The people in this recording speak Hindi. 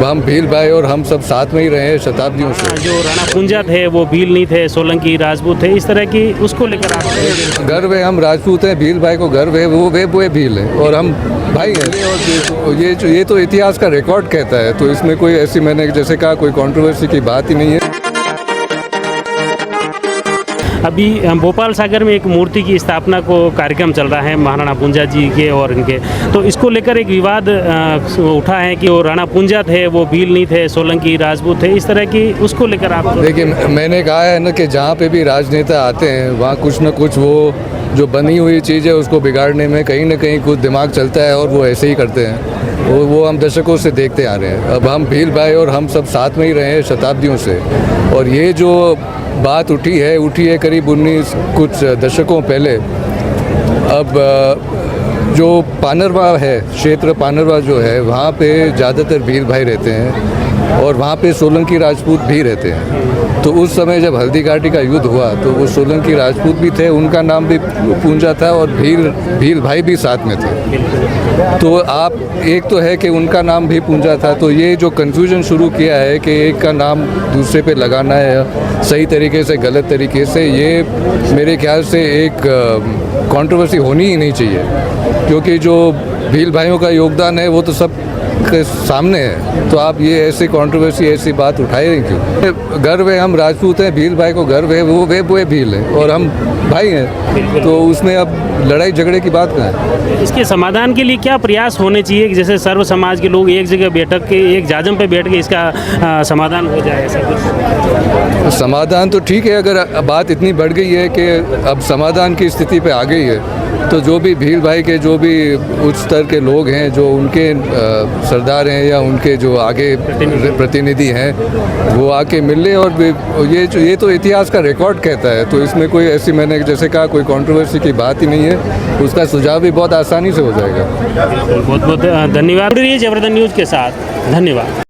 हम भील भाई और हम सब साथ में ही रहे हैं शताब्दियों से। जो राणा कुंजा थे वो भील नहीं थे, सोलंकी राजपूत थे, इस तरह की उसको लेकर आप गर्व है, हम राजपूत हैं, भील भाई को गर्व है, वो भील है और हम भाई हैं। और ये तो इतिहास का रिकॉर्ड कहता है, तो इसमें कोई ऐसी मैंने जैसे कहा कोई कंट्रोवर्सी की बात ही नहीं है। अभी भोपाल सागर में एक मूर्ति की स्थापना को कार्यक्रम चल रहा है महाराणा पूंजा जी के और इनके, तो इसको लेकर एक विवाद उठा है कि वो राणा पूंजा थे, वो भील नहीं थे, सोलंकी राजपूत थे, इस तरह की उसको लेकर आप देखिए, मैंने कहा है ना कि जहाँ पे भी राजनेता आते हैं वहाँ कुछ न कुछ वो जो बनी हुई चीज़ है उसको बिगाड़ने में कहीं ना कहीं कुछ दिमाग चलता है और वो ऐसे ही करते हैं। वो हम दशकों से देखते आ रहे हैं। अब हम भील भाई और हम सब साथ में ही रहे हैं शताब्दियों से, और ये जो बात उठी है करीब 19 कुछ दशकों पहले। अब जो पानरवा है, क्षेत्र पानरवा जो है, वहाँ पे ज़्यादातर भील भाई रहते हैं और वहाँ पे सोलंकी राजपूत भी रहते हैं। तो उस समय जब हल्दी घाटी का युद्ध हुआ तो वो सोलंकी राजपूत भी थे, उनका नाम भी पूंजा था और भील भाई भी साथ में थे। तो आप एक तो है कि उनका नाम भी पूंजा था, तो ये जो कन्फ्यूजन शुरू किया है कि एक का नाम दूसरे पे लगाना है सही तरीके से गलत तरीके से, ये मेरे ख्याल से एक कंट्रोवर्सी होनी ही नहीं चाहिए, क्योंकि जो भील भाइयों का योगदान है वो तो सब के सामने है। तो आप ये ऐसी कंट्रोवर्सी, ऐसी बात उठाए नहीं क्यों? गर्व है, हम राजपूत हैं, भील भाई को गर्व है, वो भील है और हम भाई हैं, तो उसमें अब लड़ाई झगड़े की बात कहाँ है? इसके समाधान के लिए क्या प्रयास होने चाहिए कि जैसे सर्व समाज के लोग एक जगह बैठक के एक जाजम पे बैठ के इसका समाधान हो जाए, ऐसा कुछ? समाधान तो ठीक है, अगर बात इतनी बढ़ गई है कि अब समाधान की स्थिति पे आ गई है, तो जो भी भील भाई के जो भी उच्च स्तर के लोग हैं, जो उनके सरदार हैं या उनके जो आगे प्रतिनिधि हैं, वो आके मिल लें। और ये तो इतिहास का रिकॉर्ड कहता है, तो इसमें कोई ऐसी मैंने जैसे कहा कोई कंट्रोवर्सी की बात ही नहीं है, उसका सुझाव भी बहुत आसानी से हो जाएगा। बहुत बहुत धन्यवाद। जबरदस्त न्यूज़ के साथ धन्यवाद।